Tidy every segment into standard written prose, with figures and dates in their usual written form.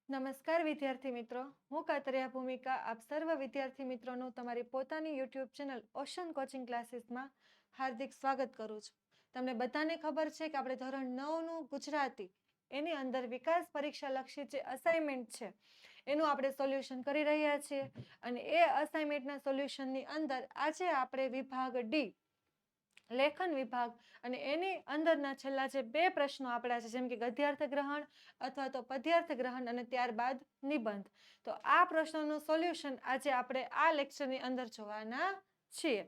નમસ્કાર વિદ્યાર્થી મિત્રો, હું કાતરિયા ભૂમિકા આપ સર્વ વિદ્યાર્થી મિત્રોનું તમારી પોતાની યુટ્યુબ ચેનલ ઓશન કોચિંગ ક્લાસીસમાં હાર્દિક સ્વાગત કરું છું. તમને બધાને ખબર છે કે આપણે ધોરણ 9નું ગુજરાતી એની અંદર વિકાસ પરીક્ષા લક્ષી જે અસાઇનમેન્ટ છે એનું આપણે સોલ્યુશન કરી રહ્યા છીએ અને એ અસાઇનમેન્ટના સોલ્યુશનની અંદર આજે આપણે વિભાગ ડી લેખન વિભાગ અને એની અંદરના છેલ્લા જે બે પ્રશ્નો આપણા છે, જેમ કે ગદ્યાર્થ ગ્રહણ અથવા તો પદ્યાર્થ ગ્રહણ અને ત્યારબાદ નિબંધ. તો આ પ્રશ્નોનું સોલ્યુશન આજે આપણે આ લેક્ચરની અંદર જોવાના છીએ.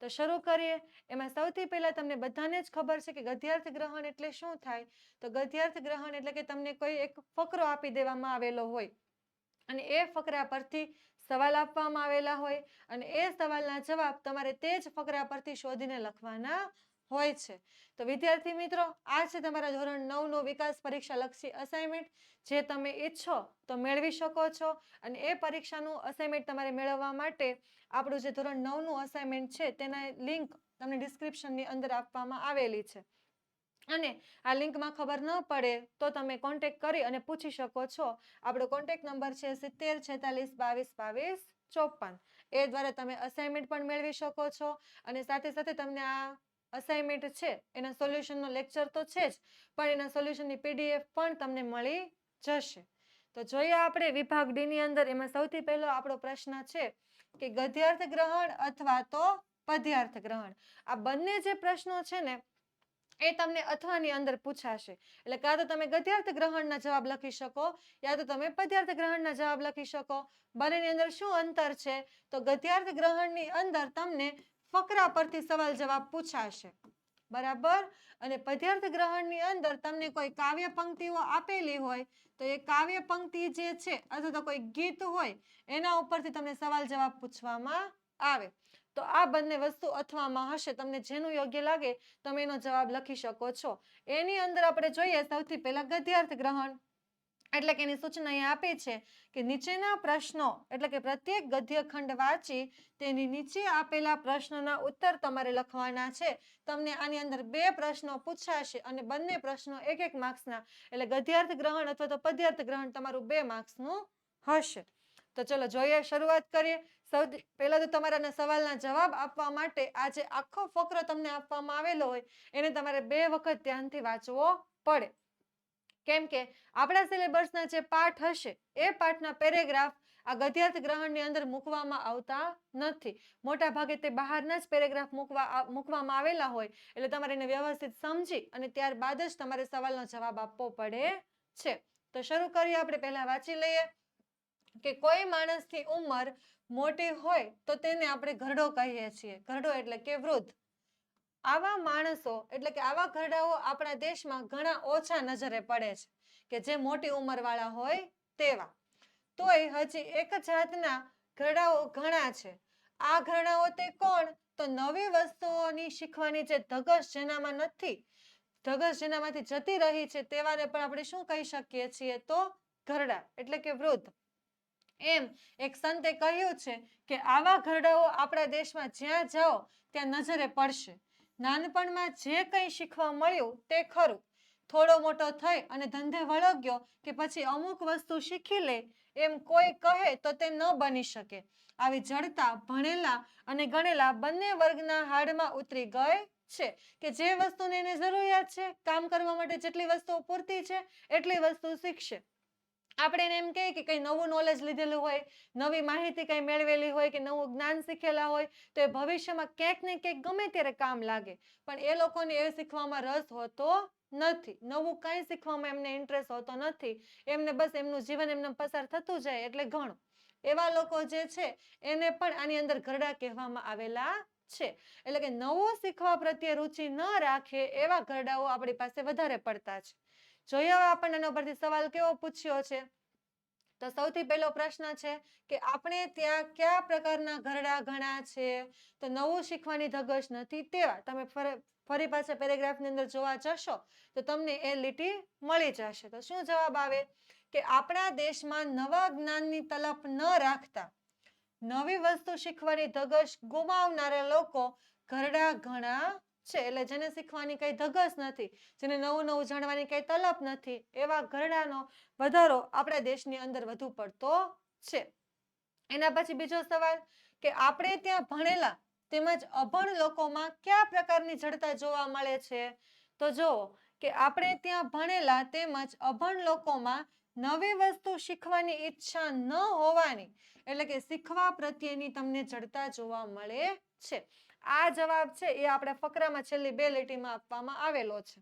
તો શરૂ કરીએ. એમાં સૌથી પહેલા તમને બધાને જ ખબર છે કે ગદ્યાર્થ ગ્રહણ એટલે શું થાય. તો ગદ્યાર્થ ગ્રહણ એટલે કે તમને કોઈ એક ફકરો આપી દેવામાં આવેલો હોય અને એ ફકરા પરથી સવાલ આપવામાં આવેલા હોય અને એ સવાલના જવાબ તમારે તે જ ફકરા પરથી શોધીને લખવાના હોય છે. તો વિદ્યાર્થી મિત્રો, આ છે તમારા ધોરણ 9નો વિકાસ પરીક્ષા લક્ષી અસાઇનમેન્ટ. જે તમે ઈચ્છો તો મેળવી શકો છો અને એ પરીક્ષાનું અસાઇનમેન્ટ તમારે મેળવવા માટે આપણું જે ધોરણ 9નું અસાઇનમેન્ટ છે તેના લિંક તમને ડિસ્ક્રિપ્શનની અંદર આપવામાં આવેલી છે અને આ લિંકમાં ખબર ન પડે તો તમે કોન્ટેક્ટ કરી અને પૂછી શકો છો. આપણો કોન્ટેક્ટ નંબર છે 7046222254. એ દ્વારા તમે અસાઇનમેન્ટ પણ મેળવી શકો છો અને સાથે સાથે તમને આ અસાઇનમેન્ટ છે એના સોલ્યુશનનો લેક્ચર તો છે જ, પણ એના સોલ્યુશનની PDF પણ તમને મળી જશે. તો જોઈએ આપણે વિભાગ ડી ની અંદર. એમાં સૌથી પહેલો આપણો પ્રશ્ન છે કે ગદ્યાર્થ ગ્રહણ અથવા તો પદ્યાર્થ ગ્રહણ. આ બંને જે પ્રશ્નો છે ને એ તમને અથવાની અંદર પૂછાશે. એટલે કાં તો તમે ગદ્યાર્થ ગ્રહણના જવાબ લખી શકો યા તો તમે પદ્યાર્થ ગ્રહણના જવાબ લખી શકો. બંનેની અંદર શું અંતર છે? તો ગદ્યાર્થ ગ્રહણની અંદર તમને ફકરા પરથી સવાલ જવાબ પૂછાશે, બરાબર. અને પદ્યાર્થ ગ્રહણની અંદર તમને કોઈ કાવ્ય પંક્તિઓ આપેલી હોય તો એ કાવ્ય પંક્તિ જે છે અથવા તો કોઈ ગીત હોય એના ઉપરથી તમને સવાલ જવાબ પૂછવામાં આવે. તો આ બંને વસ્તુ અથવામાં હશે. તમને જેનું યોગ્ય લાગે તમે એનો જવાબ લખી શકો છો. એની અંદર આપણે જોઈએ સૌથી પહેલા ગદ્યાર્થ ગ્રહણ એટલે કે એની સૂચના અહીંયા આપી છે કે નીચેના પ્રશ્નો એટલે કે પ્રત્યેક ગદ્ય ખંડ વાંચી તેની નીચે આપેલા પ્રશ્નોના ઉત્તર તમારે લખવાના છે. તમને આની અંદર બે પ્રશ્નો પૂછાશે અને બંને પ્રશ્નો 1-1 માર્ક્સના. એટલે ગદ્યાર્થ ગ્રહણ અથવા તો પદ્યાર્થ ગ્રહણ તમારું 2 માર્ક્સનું હશે. તો ચલો જોઈએ, શરૂઆત કરીએ. સૌથી પહેલા તો તમારા સવાલના જવાબ આપવા માટે આ જે આખો ફકરો તમને આપવામાં આવેલો હોય એને તમારે 2 વખત ધ્યાનથી વાંચવો પડે. કેમ કે આપણા સિલેબસના જે પાઠ હશે એ પાઠના પેરેગ્રાફ આ ગદ્યાર્થ ગ્રહણની અંદર મૂકવામાં આવતા નથી. મોટા ભાગે તે બહારના જ પેરેગ્રાફ મૂકવામાં આવેલા હોય એટલે તમારે એને વ્યવસ્થિત સમજી અને ત્યારબાદ જ તમારે સવાલનો જવાબ આપવો પડે છે. તો શરૂ કરીએ. આપણે પહેલા વાંચી લઈએ કે કોઈ માણસની ઉંમર મોટી હોય તો તેને આપણે ઘરડો કહીએ છીએ. ઘરડો એટલે કે વૃદ્ધ. આવા માણસો એટલે કે આવા ઘરડાઓ આપણા દેશમાં ઘણા ઓછા નજરે પડે છે કે જે મોટી ઉંમરવાળા હોય તેવા. તોય હજી એક જાતના ઘરડાઓ ઘણા છે. આ ઘરડાઓ તે કોણ? તો નવી વસ્તુઓની શીખવાની જે ધગશ જેનામાં નથી, ધગશ જેનામાંથી જતી રહી છે તેવાને પણ આપણે શું કહી શકીએ છીએ? તો ઘરડા એટલે કે વૃદ્ધ. એમ એક સંતે કહ્યું છે કે આવા ઘરડાઓ આપણા દેશમાં જ્યાં જાઓ ત્યાં નજરે પડશે. નાનપણમાં જે કંઈ શીખવા મળ્યું તે ખરું, થોડો મોટો થઈ અને ધંધે વળગ્યો કે પછી અમુક વસ્તુ શીખી લે એમ કોઈ કહે તો તે ન બની શકે. આવી જડતા ભણેલા અને ગણેલા બંને વર્ગના હાડમાં ઉતરી ગઈ છે કે જે વસ્તુની એને જરૂરિયાત છે, કામ કરવા માટે જેટલી વસ્તુઓ પૂરતી છે એટલી વસ્તુ શીખશે. આપણે એને એમ કહીએ કે કંઈ નવું નોલેજ લીધેલું હોય, નવી માહિતી કંઈ મેળવેલી હોય કે નવું જ્ઞાન શીખેલા હોય તો એ ભવિષ્યમાં ક્યાંક ને ક્યાંક ગમે ત્યારે કામ લાગે. પણ એ લોકોને એ શીખવામાં રસ હોતો નથી. નવું કંઈ શીખવામાં એમને ઇન્ટરેસ્ટ હોતો નથી. એમને બસ એમનું જીવન એમને પસાર થતું જાય એટલે ઘણું. એવા લોકો જે છે એને પણ આની અંદર ઘરડા કહેવામાં આવેલા છે. એટલે કે નવું શીખવા પ્રત્યે રુચિ ન રાખે એવા ઘરડાઓ આપણી પાસે વધારે પડતા છે. જોઈએ હવે આપણને એના પરથી સવાલ કેવો પૂછ્યો છે. તો સૌથી પહેલો પ્રશ્ન છે કે આપણે ત્યાં કયા પ્રકારના ઘરડા ઘણા છે? તો નવું શીખવાની ધગશ નથી તેવા. તમે ફરી પાછા પેરેગ્રાફની અંદર જોવા જશો તો તમને એ લીટી મળી જશે. તો શું જવાબ આવે કે આપણા દેશમાં નવા જ્ઞાનની તલપ ન રાખતા નવી વસ્તુ શીખવાની ધગશ ગુમાવનારા લોકો ઘરડા ઘણા છે, એટલે જેને શીખવાની કઈ ધગસ નથી, જેને નવું નવું જાણવાની કઈ તલપ નથી, એવા ઘરડાનો વધારો આપણા દેશની અંદર વધુ પડતો છે. એના પછી બીજો સવાલ કે આપણે ત્યાં ભણેલા તેમજ અભણ લોકોમાં કયા પ્રકારની જડતા જોવા મળે છે? તો જુઓ કે આપણે ત્યાં ભણેલા તેમજ અભણ લોકોમાં નવી વસ્તુ શીખવાની ઈચ્છા ન હોવાની, એટલે કે શીખવા પ્રત્યેની તમને જડતા જોવા મળે છે. આ જવાબ છે એ આપણે ફકરામાં છેલ્લી 2 લીટીમાં આપવામાં આવેલો છે.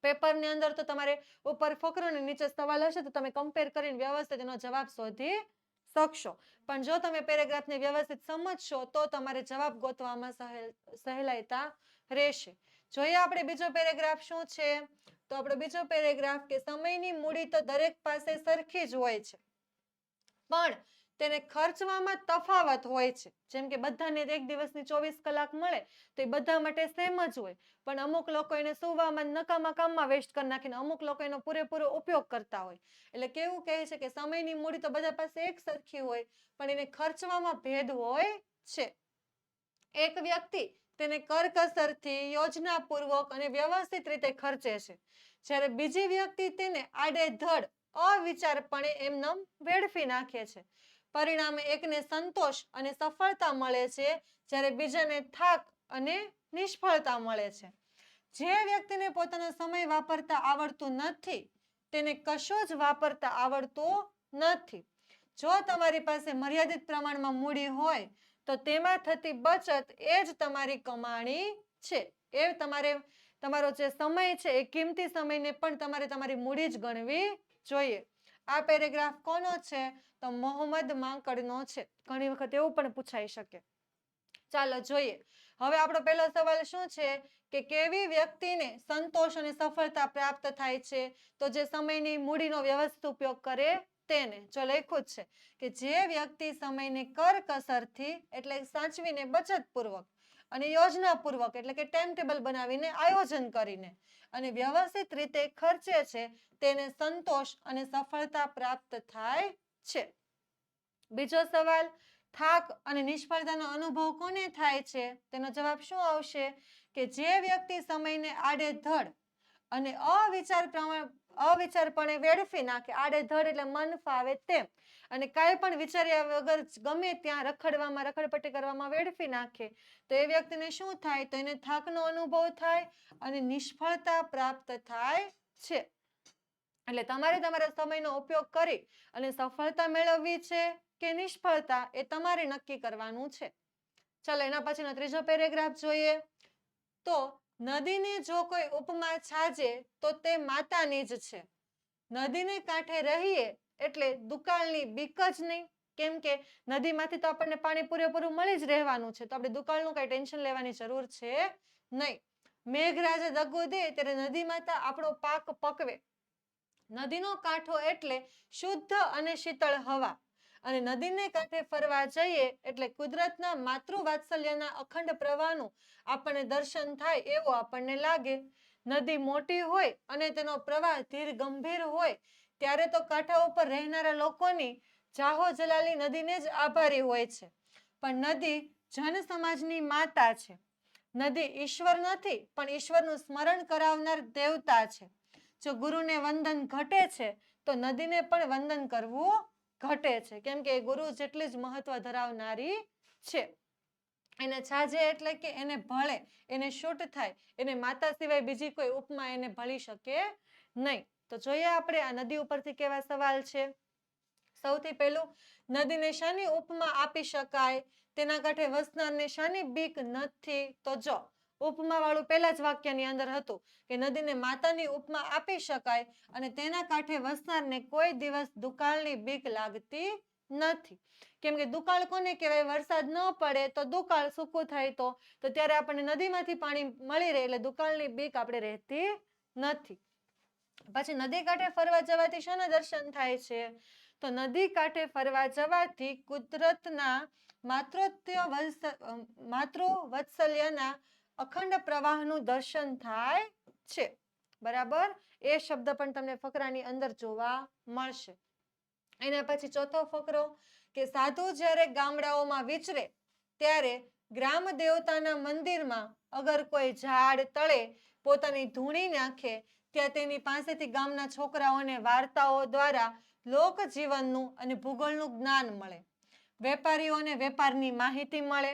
પેપરની અંદર તો તમારે ઉપર ફકરો ને નીચે સવાલ હશે તો તમે કમ્પેર કરીને વ્યવસ્થિત એનો જવાબ શોધી શકશો. પણ જો તમે પેરેગ્રાફને વ્યવસ્થિત સમજશો તો તમારે જવાબ ગોતવામાં સહેલાઈતા રહેશે. જોઈએ આપણે બીજો પેરેગ્રાફ શું છે? તો આપણો બીજો પેરેગ્રાફ કે સમયની મૂડી તો દરેક પાસે સરખી જ હોય છે, પણ તેને ખર્ચવામાં તફાવત હોય છે. જેમ કે બધાને એક દિવસની 24 કલાક મળે તો એ બધા માટે સેમ જ હોય, પણ અમુક લોકો એને સુવામાં નકામા કામમાં વેસ્ટ કરી નાખીને અમુક લોકો એનો પૂરેપૂરો ઉપયોગ કરતા હોય. એટલે કેવું કહે છે કે સમયની મૂડી તો બધા પાસે એક સરખી હોય, પણ એને ખર્ચવામાં ભેદ હોય છે. એક વ્યક્તિ તેને કરકસરથી, યોજનાપૂર્વક અને વ્યવસ્થિત રીતે ખર્ચે છે, જ્યારે બીજી વ્યક્તિ તેને આડેધડ અવિચારપણે એમનેમ વેડફી નાખે છે. પરિણામે એકને સંતોષ અને સફળતા મળે છે, જ્યારે બીજાને થાક અને નિષ્ફળતા મળે છે. જે વ્યક્તિને પોતાનો સમય વાપરતા આવડતું નથી તેને કશું જ વાપરતા આવડતું નથી. જો તમારી પાસે મર્યાદિત પ્રમાણમાં મૂડી હોય તો તેમાં થતી બચત એ જ તમારી કમાણી છે. એ તમારો જે સમય છે એ કિંમતી સમયને પણ તમારે તમારી મૂડી જ ગણવી જોઈએ. આ પેરેગ્રાફ કોનો છે? તો મોહમ્મદ માંકડનો છે. ઘણી વખત એવું પણ પૂછાઈ શકે. ચાલો જોઈએ. હવે આપણો પહેલો સવાલ શું છે કે કેવી વ્યક્તિને સંતોષ અને સફળતા પ્રાપ્ત થાય છે? તો જે સમયની મૂડીનો વ્યવસ્થિત ઉપયોગ કરે તેને. જો લખ્યું જ છે કે જે વ્યક્તિ સમયને કરકસરથી એટલે સાચવીને બચતપૂર્વક અને યોજનાપૂર્વક એટલે કે ટાઈમ ટેબલ બનાવીને આયોજન કરીને અને વ્યવસ્થિત રીતે ખર્ચે છે તેને સંતોષ અને સફળતા પ્રાપ્ત થાય છે. બીજો સવાલ, થાક અને નિષ્ફળતાનો અનુભવ કોને થાય છે? તેનો જવાબ શું આવશે? કે જે વ્યક્તિ સમયને આડેધડ અને અવિચારપણે વેડફી નાખે, આડેધડ એટલે મન ફાવે તેમ, અને કાંઈ પણ વિચાર્યા વગર ગમે ત્યાં રખડપટ્ટી કરવામાં વેડફી નાખે તો એ વ્યક્તિને શું થાય? તો એને થાકનો અનુભવ થાય અને નિષ્ફળતા પ્રાપ્ત થાય છે. એટલે તમારે તમારા સમયનો ઉપયોગ કરી અને સફળતા મેળવવી છે કે નિષ્ફળતા એ તમારે નક્કી કરવાનું છે. ચાલો એના પછીનો ત્રીજો પેરેગ્રાફ જોઈએ. તો નદીને જો કોઈ ઉપમા છાજે તો તે માતાની જ છે. નદીને કાંઠે રહીએ એટલે દુકાળની બીક જ નહીં, કેમ કે નદીમાંથી તો આપણને પાણી પૂરેપૂરું મળી જ રહેવાનું છે, તો આપણે દુકાળનું કઈ ટેન્શન લેવાની જરૂર છે નહીં. મેઘરાજા દગો દે ત્યારે નદી માતા આપણો પાક પકવે. નદીનો કાંઠો એટલે શુદ્ધ અને શીતળ હવા, અને નદીને કાંઠે ફરવા જઈએ એટલે કુદરતના માતૃવાત્સલ્યના અખંડ પ્રવાહનું આપણને દર્શન થાય એવું આપણને લાગે. નદી મોટી હોય અને તેનો પ્રવાહ ધીર ગંભીર હોય ત્યારે તો કાંઠા ઉપર રહેનારા લોકોની જાહો જલાલી નદીને જ આભારી હોય છે. પણ નદી જન સમાજની માતા છે. નદી ઈશ્વર નથી, પણ ઈશ્વરનું સ્મરણ કરાવનાર દેવતા છે. જો ગુરુને વંદન ઘટે છે તો નદીને પણ વંદન કરવું ઘટે છે, કેમ કે ગુરુ જેટલી જ મહત્વ ધરાવનારી છે. એને છાજે એટલે કે એને ભળે, એને શૂટ થાય, એને માતા સિવાય બીજી કોઈ ઉપમા એને ભળી શકે નહીં. તો જોઈએ આપણે આ નદી ઉપરથી કેવા સવાલ છે. સૌથી પહેલું, નદીને શાની ઉપમા આપી શકાય? તેના કાંઠે વસનારને શાની બીક નથી? તો જો ઉપમા વાળું પહેલા જ વાક્યની અંદર હતું કે નદીને માતાની ઉપમા આપી શકાય અને તેના કાંઠે વસનારને કોઈ દિવસ દુકાળની બીક લાગતી નથી. કેમ કે દુકાળ કોને કહેવાય? વરસાદ ન પડે તો દુકાળ સૂકું થાય તો ત્યારે આપણને નદીમાંથી પાણી મળી રહે એટલે દુકાળની બીક આપણે રહેતી નથી. પછી નદી કાંઠે ફરવા જવાથી શાના દર્શન થાય છે? તો નદી કાંઠે ફરવા જવાથી કુદરતના માતૃવાત્સલ્યના અખંડ પ્રવાહનું દર્શન થાય છે. બરાબર? એ શબ્દ પણ તમને ફકરાની અંદર જોવા મળશે. એના પછી ચોથો ફકરો કે સાધુ જ્યારે ગામડાઓમાં વિચરે ત્યારે ગ્રામ દેવતાના મંદિરમાં અગર કોઈ ઝાડ તળે પોતાની ધૂણી નાખે ત્યાં તેની પાસેથી ગામના છોકરાઓને વાર્તાઓ દ્વારા લોકજીવનનું અને ભૂગોળનું જ્ઞાન મળે. વેપારીઓને વેપારની માહિતી મળે.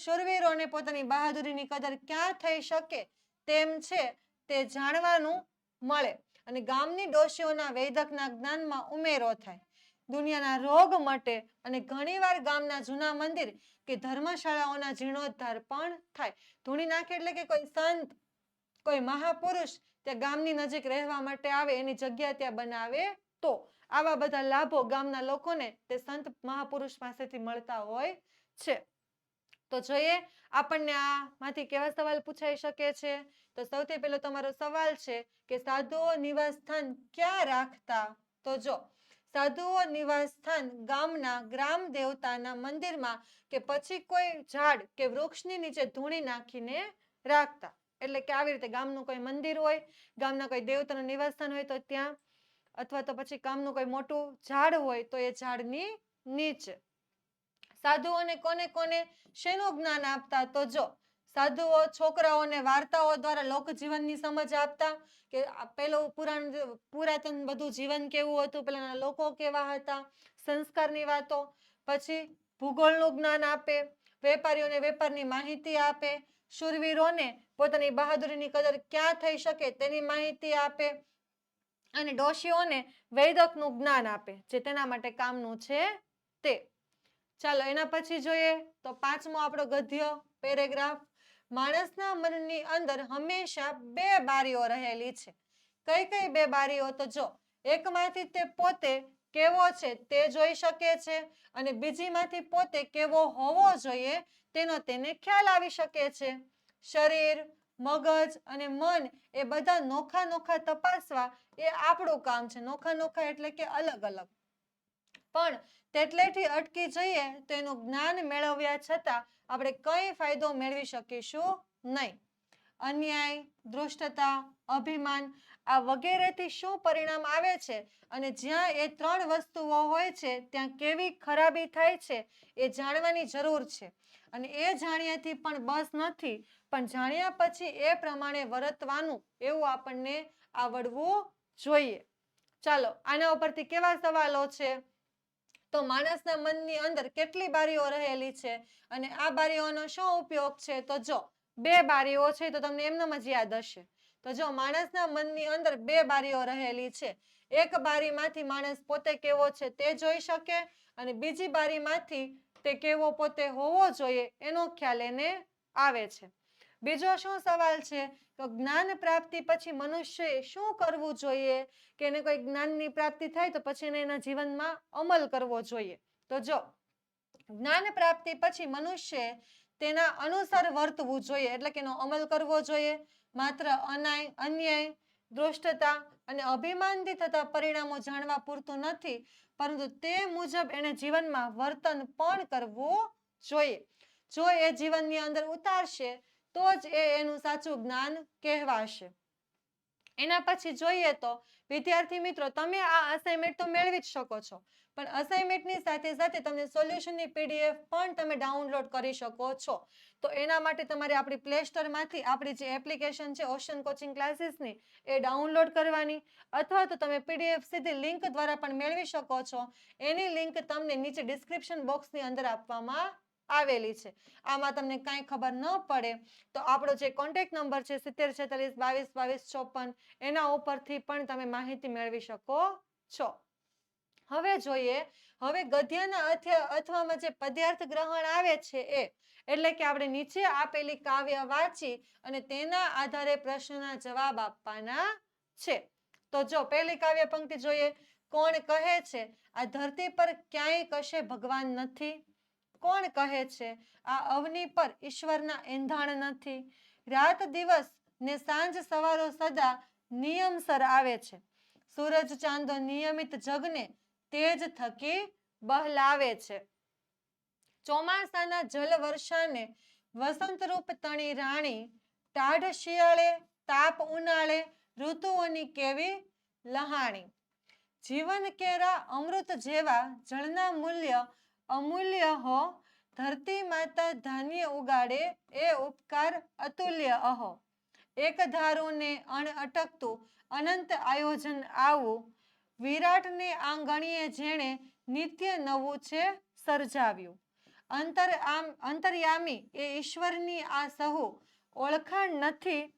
શૂરવીરોને પોતાની બહાદુરીની કદર ક્યાં થઈ શકે તેમ છે તે જાણવાનું મળે અને ગામની ડોશીઓના વૈદકના જ્ઞાનમાં ઉમેરો થાય. દુનિયાના રોગ મટે અને ઘણીવાર ગામના જૂના મંદિર કે ધર્મશાળાઓના જીર્ણોદ્ધાર પણ થાય. ધૂણી નાખે એટલે કે કોઈ સંત, કોઈ મહાપુરુષ ત્યાં ગામની નજીક રહેવા માટે આવે, એની જગ્યા ત્યાં બનાવે તો આવા બધા લાભો ગામના લોકોને તે સંત મહાપુરુષ પાસેથી મળતા હોય છે. તો જોઈએ આપણને આમાંથી કેવા સવાલ પૂછાઈ શકે છે. તો સૌથી પહેલો તમારો સવાલ છે કે સાધુઓ નિવાસ સ્થાન ક્યાં રાખતા? તો જો સાધુઓ નિવાસ સ્થાન ગામના ગ્રામ દેવતાના મંદિરમાં કે પછી કોઈ ઝાડ કે વૃક્ષની નીચે ધૂણી નાખીને રાખતા. એટલે કે આવી રીતે ગામનું કોઈ મંદિર હોય, ગામના કોઈ દેવતાનું નિવાસ સ્થાન હોય તો ત્યાં, અથવા તો પછી ગામનું કોઈ મોટું ઝાડ હોય તો એ ઝાડની નીચે. સાધુઓને કોને કોને શેનું જ્ઞાન આપતા? તો જો સાધુઓ છોકરાઓને વાર્તાઓ દ્વારા લોકજીવનની સમજ આપતા કે પેલું પુરાતન બધું જીવન કેવું હતું, પેલાના લોકો કેવા હતા, સંસ્કારની વાતો. પછી ભૂગોળનું જ્ઞાન આપે, વેપારીઓને વેપારની માહિતી આપે, શૂરવીરોને પોતાની બહાદુરીની કદર ક્યાં થઈ શકે તેની માહિતી આપે અને ડોશીઓને વૈદકનું જ્ઞાન આપે જે તેના માટે કામનું છે તે. ચાલો એના પછી જોઈએ તો પાંચમો આપણો ગદ્ય પેરેગ્રાફ. માણસના મનની અંદર હંમેશા બે બારીઓ રહેલી છે. કઈ કઈ બે બારીઓ? તો જો એકમાંથી તે પોતે કેવો છે તે જોઈ શકે છે અને બીજીમાંથી પોતે કેવો હોવો જોઈએ તેનો તેને ખ્યાલ આવી શકે છે. શરીર, મગજ અને મન એ બધા નોખા નોખા તપાસવા એ આપણું કામ છે. નોખા નોખા એટલે કે અલગ અલગ. પણ તેટલેથી અટકી જઈએ તો એનું જ્ઞાન મેળવ્યા છતાં આપણે કઈ ફાયદો મેળવી શકીશું નહીં. અન્યાય, દૃષ્ટતા, અભિમાન આ વગેરેથી શું પરિણામ આવે છે અને જ્યાં એ ત્રણ વસ્તુઓ હોય છે ત્યાં કેવી ખરાબી થાય છે એ જાણવાની જરૂર છે. અને એ જાણ્યાથી પણ બસ નથી, પણ જાણ્યા પછી એ પ્રમાણે વર્તવાનું એવું આપણને આવડવું જોઈએ. ચાલો આના ઉપરથી કેવા સવાલો છે? તો માણસના મનની અંદર કેટલી બારીઓ રહેલી છે અને આ બારીઓનો શું ઉપયોગ છે? તો જો બે બારીઓ છે તો તમને એમનેમ જ યાદ હશે. તો જો માણસના મનની અંદર બે બારીઓ રહેલી છે. એક બારીમાંથી માણસ પોતે કેવો છે તે જોઈ શકે અને બીજી બારીમાંથી તે કેવો પોતે હોવો જોઈએ એનો ખ્યાલ એને આવે છે. બીજો શું સવાલ છે? તો જ્ઞાન પ્રાપ્તિ પછી મનુષ્યએ શું કરવું જોઈએ કે એને કોઈ જ્ઞાનની પ્રાપ્તિ થાય તો પછી એને એના જીવનમાં અમલ કરવો જોઈએ. તો જો જ્ઞાન પ્રાપ્તિ પછી મનુષ્યએ તેના અનુસાર વર્તવું જોઈએ, એટલે કે એનો અમલ કરવો જોઈએ. માત્ર અન્યાય, દૃષ્ટતા અને અભિમાનથી થતા પરિણામો જાણવા પૂરતું નથી, પરંતુ તે મુજબ એને જીવનમાં વર્તન પણ કરવું જોઈએ. જો એ જીવનની અંદર ઉતારશે તો જ એનું સાચું જ્ઞાન કહેવાશે. એના પછી જોઈએ તો વિદ્યાર્થી મિત્રો, તમે આ અસાઇનમેન્ટ તો મેળવી જ શકો છો, પણ અસાઇનમેન્ટની સાથે સાથે તમને સોલ્યુશનની પીડીએફ પણ તમે ડાઉનલોડ કરી શકો છો. તો એના માટે તમારે આપણી પ્લે સ્ટોરમાંથી આપણી જે એપ્લિકેશન છે ઓશન કોચિંગ ક્લાસીસની એ ડાઉનલોડ કરવાની, અથવા તો તમે પીડીએફ સીધી લિંક દ્વારા પણ મેળવી શકો છો. એની લિંક તમને નીચે ડિસ્ક્રિપ્શન બોક્સની અંદર આપવામાં આવેલી છે. આમાં તમને કાંઈ ખબર ન પડે તો આપણો જે કોન્ટેક્ટ નંબર છે 7046222254 એના ઉપરથી પણ તમે માહિતી મેળવી શકો છો. હવે જોઈએ, હવે ગદ્યના અથવામાં જે પદ્યાર્થ ગ્રહણ આવે છે એ, એટલે કે આપણે નીચે આપેલી કાવ્ય વાંચી અને તેના આધારે પ્રશ્નના જવાબ આપવાના છે. તો જો પહેલી કાવ્ય પંક્તિ જોઈએ. કોણ કહે છે આ ધરતી પર ક્યાંય કશે ભગવાન નથી? કોણ કહે છે આ અવની પર ઈશ્વરના એંધાણ નથી? રાત દિવસ ને સાંજ સવારો સદા નિયમસર આવે છે. સૂરજ ચાંદો નિયમિત જગને તેજ થકી બહલાવે છે. ચોમાસાના જલ વર્ષાને વસંત રૂપ તણી રાણી, ટાઢ શિયાળે તાપ ઉનાળે ઋતુઓની કેવી લહાણી. જીવન કેરા અમૃત જેવા જળના મૂલ્ય અમૂલ્ય હો, ધરતી માતા ધાન્ય ઉગાડે એ ઉપકાર અતુલ્ય અહો. એક ધારું ને અણ અટકતું અનંત આયોજન આવું વિરાટને આંગણીએ જેણે નિત્ય નવું છે સર્જાવ્યું. અંતર્યામી એ ઈશ્વરની આ સહુ ઓળખાણ નથી.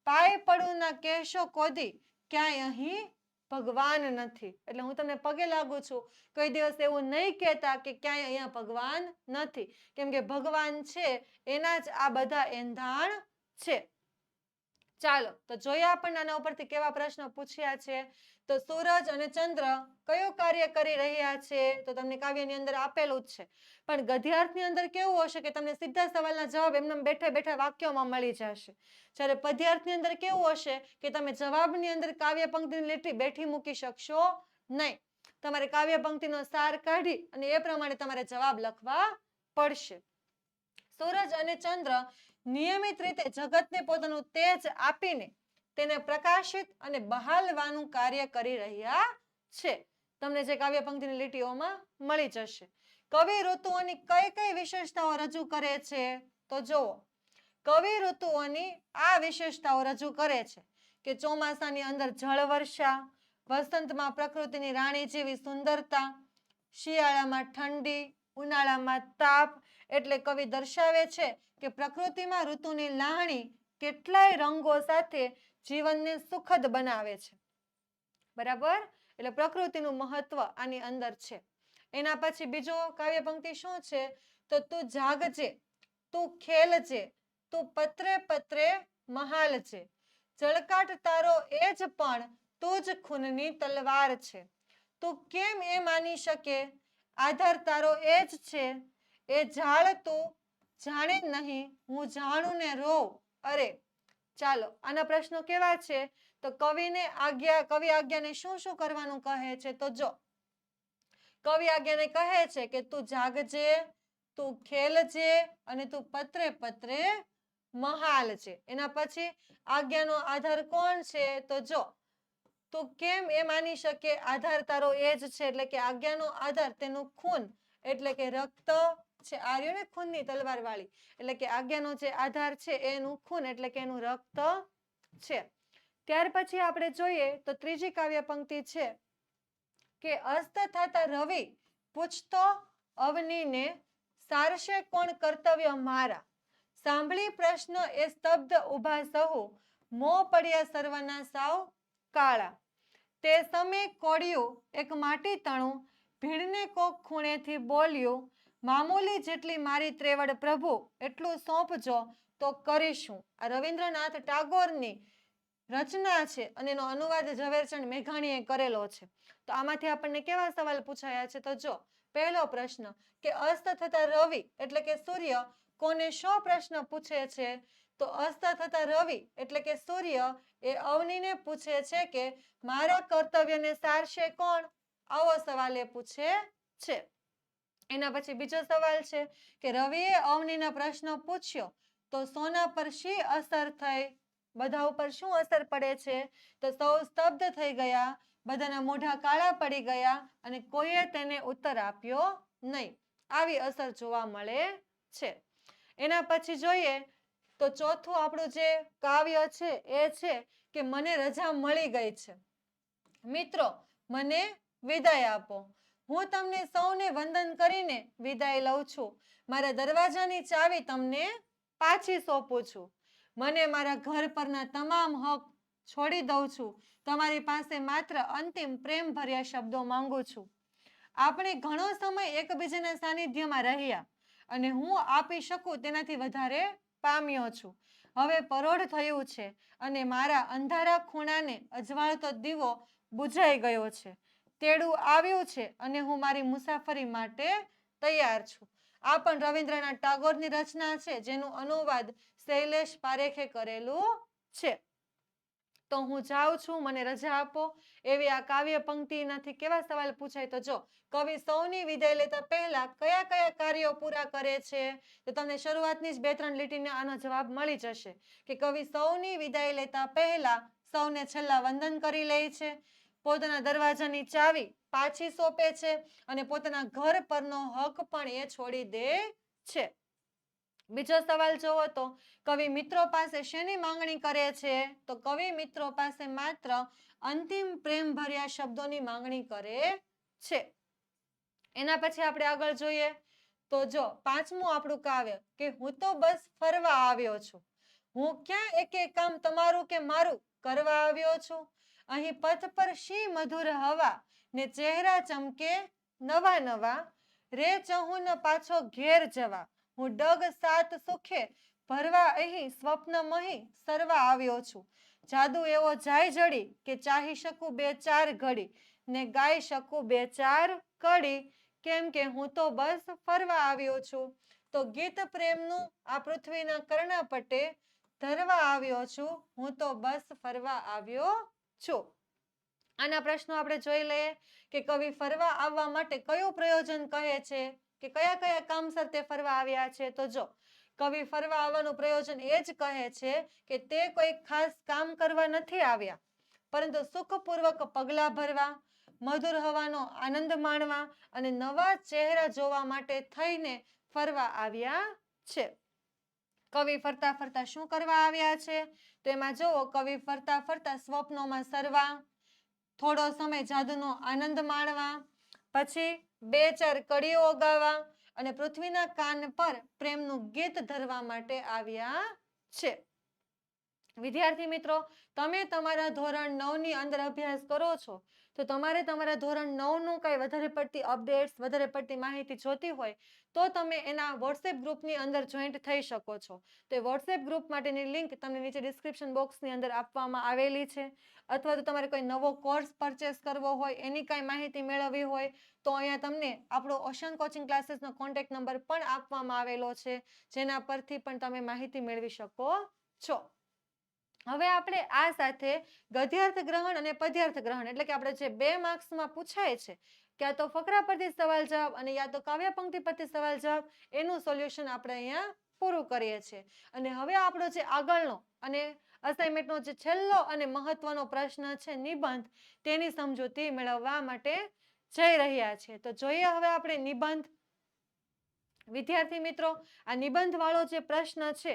પાય પડું ના કહેશો કોદી ક્યાંય અહીં ભગવાન નથી. એટલે હું તમને પગે લાગુ છું, કોઈ દિવસ એવું નહીં કહેતા કે ક્યાંય અહીંયા ભગવાન નથી, કેમ કે ભગવાન છે એના જ આ બધા એંધાણ છે. ચાલો તો જોઈએ આપણને આના ઉપરથી કેવા પ્રશ્નો પૂછ્યા છે. તો સૂરજ અને ચંદ્ર કયું કાર્ય કરી રહ્યા છે? તો તમને કાવ્યની અંદર આપેલું જ છે, પણ ગદ્યાર્થની અંદર કેવું હશે કે તમને સીધા સવાલના જવાબ એમને બેઠા બેઠા વાક્યોમાં મળી જશે. જ્યારે પદ્યાર્થની અંદર કેવું હશે કે તમે જવાબની અંદર કાવ્ય પંક્તિની લીટી બેઠી મૂકી શકશો નહીં. તમારે કાવ્ય પંક્તિનો સાર કાઢી અને એ પ્રમાણે તમારે જવાબ લખવા પડશે. સૂરજ અને ચંદ્ર નિયમિત રીતે જગતને પોતાનું તેજ આપીને તેને પ્રકાશિત અને બહાલવાનું કાર્ય કરી રહ્યા છે. તમને જે કાવ્ય પંક્તિની લીટીઓમાં મળી જશે. કવિ ઋતુઓની કઈ કઈ વિશેષતાઓ રજૂ કરે છે? તો જુઓ, કવિ ઋતુઓની આ વિશેષતાઓ રજૂ કરે છે કે ચોમાસાની અંદર જળવર્ષા, વસંતમાં પ્રકૃતિની રાણી જેવી સુંદરતા, શિયાળામાં ઠંડી, ઉનાળામાં તાપ. એટલે કવિ દર્શાવે છે કે પ્રકૃતિમાં ઋતુની લાહણી કેટલાય રંગો સાથે જીવનને સુખદ બનાવે છે. બરાબર? એટલે પ્રકૃતિનું મહત્વ આની અંદર છે. એના પછી બીજો કાવ્ય પંક્તિ શું છે? તો તું જાગજે, તું ખેલજે, તું પત્રે પત્રે મહાલજે. જળકાટ તારો એ જ પણ તું જ ખૂનની તલવાર છે. તું કેમ એ માની શકે? આધાર તારો એ જ છે. એ ઝાડ તું જાણે નહીં, હું જાણું ને રોવ. અરે ચાલો, આના પ્રશ્નો કેવા છે? તો કવિ આજ્ઞાને શું શું કરવાનું કહે છે? તો જો, કવિ આજ્ઞાને કહે છે કે તું જાગજે, તું ખેલજે અને તું પત્રે પત્રે મહાલજે. એના પછી આજ્ઞાનો આધાર કોણ છે? તો જો, તું કેમ એ માની શકે? આધાર તારો એ જ છે. એટલે કે આજ્ઞાનો આધાર તેનું ખૂન, એટલે કે રક્ત છે. આર્યો ને ખૂનની તલવાર વાળી, એટલે કે આજ્ઞાનો જે આધાર છે એનું ખૂન, એટલે કે એનું રક્ત છે. ત્યાર પછી આપણે જોઈએ તો ત્રીજી કાવ્ય પંક્તિ છે કે અસ્ત થતા રવિ પૂછતો અવનીને સારશે કોણ કર્તવ્ય મારા. સાંભળી પ્રશ્ન એ સ્તબ્ધ ઉભા સહુ, મોં પડ્યા સર્વના સાવ કાળા. તે સમય કોળિયું એક માટી તણું, ભીડને કોક ખૂણેથી બોલ્યું, મામૂલી જેટલી મારી ત્રેવડ પ્રભુ, એટલું સોંપજો તો કરીશું. આ રવિન્દ્રનાથ ટાગોરની રચના છે અને એનો અનુવાદ ઝવેરચંદ મેઘાણીએ કરેલો છે. તો આમાંથી આપણને કેવા સવાલ પૂછાયા છે? તો જો, પહેલો પ્રશ્ન કે અસ્ત થતા રવિ એટલે કે સૂર્ય કોને શો પ્રશ્ન પૂછે છે? તો અસ્ત થતા રવિ એટલે કે સૂર્ય એ અવનીને પૂછે છે કે મારા કર્તવ્યને સારશે કોણ? આવો સવાલ એ પૂછે છે. એના પછી બીજો સવાલ છે કે રવિએ અવનીના પ્રશ્નો પૂછ્યો તો સોના પર શી અસર થઈ? બધા ઉપર શું અસર પડે છે? તો સૌ સ્તબ્ધ થઈ ગયા, બધાના મોઢા કાળા પડી ગયા અને કોઈએ તેને ઉત્તર આપ્યો નહીં. આવી અસર જોવા મળે છે. એના પછી જોઈએ તો ચોથું આપણું જે કાવ્ય છે એ છે કે મને રજા મળી ગઈ છે. મિત્રો મને વિદાય આપો. હું તમને સૌને વંદન કરીને વિદાય લઉં છું. મારા દરવાજાની ચાવી તમને પાછી સોંપું છું. મને મારા ઘર પરના તમામ હક છોડી દઉં છું. તમારી પાસે માત્ર અંતિમ પ્રેમ ભર્યા શબ્દો માંગુ છું. આપણે ઘણો સમય એકબીજાના સાનિધ્યમાં રહ્યા અને હું આપી શકું તેનાથી વધારે પામ્યો છું. હવે પરોઢ થયું છે અને મારા અંધારા ખૂણાને અજવાળતો દીવો બુઝાઈ ગયો છે. તેડું આવ્યું છે અને હું મારી મુસાફરી માટે તૈયાર છું. આ પણ રવિન્દ્રનાથ ટાગોરની રચના છે જેનું અનુવાદ શૈલેષ પારેખે કરેલું છે. તો હું જાઉં છું, મને રજા આપો. એવી આ કાવ્ય પંક્તિમાંથી કેવા સવાલ પૂછાય? તો જો, કવિ સૌની વિદાય લેતા પહેલા કયા કયા કાર્યો પૂરા કરે છે? તો તમને શરૂઆતની જ 2-3 લીટીને આનો જવાબ મળી જશે કે કવિ સૌની વિદાય લેતા પહેલા સૌને છેલ્લા વંદન કરી લે છે, પોતાના દરવાજાની ચાવી પાછી સોંપે છે અને પોતાના ઘર પરનો હક પણ એ છોડી દે છે. બીજો સવાલ જોવો તો કવિ મિત્રો પાસે શેની માંગણી કરે છે? તો કવિ મિત્રો પાસે માત્ર અંતિમ પ્રેમ ભર્યા શબ્દોની માંગણી કરે છે. એના પછી આપણે આગળ જોઈએ તો જો પાંચમું આપણું કાવ્ય કે હું તો બસ ફરવા આવ્યો છું. હું ક્યાં એકે કામ તમારું કે મારું કરવા આવ્યો છું. અહીં પથ પર શી મધુર હવા ને ચહેરા ચમકે નવા નવા. રે ચહું ન પાછો ઘેર જવા. હું ડગ સાત સુખે ભરવા અહીં સ્વપ્નમહી સરવા આવ્યો છું. જાદુ એવો જાય જડી કે ચાહી શકું બે ચાર ઘડી ને ગાઈ શકું બે ચાર કડી. કેમ કે હું તો બસ ફરવા આવ્યો છું. તો ગીત પ્રેમનું આ પૃથ્વીના કર્ણપટે ધરવા આવ્યો છું. હું તો બસ ફરવા આવ્યો છું. આના પ્રશ્નો આપણે જોઈ લઈએ કે કવિ ફરવા આવવા માટે કયું પ્રયોજન કહે છે કે કયા કયા કામસર તે ફરવા આવ્યા છે. તો જો કવિ ફરવા આવવાનું પ્રયોજન એ જ કહે છે કે તે કોઈ ખાસ કામ કરવા નથી આવ્યા, પરંતુ સુખપૂર્વક પગલાં ભરવા, મધુર હવાનો આનંદ માણવા અને નવા ચહેરા જોવા માટે થઈને ફરવા આવ્યા છે. કવિ ફરતા ફરતા શું કરવા આવ્યા છે? તો એમાં જુઓ કવિ ફરતા ફરતા સ્વપ્નોમાં સરવા, થોડો સમય જાદુનો આનંદ માણવા, પછી બે ચાર કડીઓ ગાવા અને પૃથ્વીના કાન પર પ્રેમનું ગીત ધરવા માટે આવ્યા છે. વિદ્યાર્થી મિત્રો, તમે તમારા ધોરણ 9 ની અંદર અભ્યાસ કરો છો તો તમારે તમારા ધોરણ 9 નું કઈ વધારે પડતી અપડેટ્સ, વધારે પડતી માહિતી જોતી હોય તો તમે એના વોટ્સએપ ગ્રુપની અંદર જોઈન્ટ થઈ શકો છો. તો એ વોટ્સએપ ગ્રુપ માટેની લિંક તમને નીચે ડિસ્ક્રિપ્શન બોક્સની અંદર આપવામાં આવેલી છે. અથવા તો તમારે કોઈ નવો કોર્સ પરચેસ કરવો હોય, એની કાંઈ માહિતી મેળવવી હોય તો અહીંયા તમને આપણો ઓશન કોચિંગ ક્લાસીસનો કોન્ટેક્ટ નંબર પણ આપવામાં આવેલો છે, જેના પરથી પણ તમે માહિતી મેળવી શકો છો. હવે આપણે આ સાથે ગદ્યાર્થ ગ્રહણ અને પદ્યાર્થ ગ્રહણ એટલે કે આપણે જે 2 માર્ક્સમાં પૂછાય છે ક્યાં તો ફકરા પરથી સવાલ જવાબ અને યા તો કાવ્ય પંક્તિ પરથી સવાલ જવાબ, એનું સોલ્યુશન આપણે અહીંયા પૂરું કરીએ છીએ. અને હવે આપણો જે આગળનો અને અસાઇનમેન્ટનો જે છેલ્લો અને મહત્વનો પ્રશ્ન છે નિબંધ, તેની સમજૂતી મેળવવા માટે જઈ રહ્યા છે. તો જોઈએ હવે આપણે નિબંધ. વિદ્યાર્થી મિત્રો, આ નિબંધ વાળો જે પ્રશ્ન છે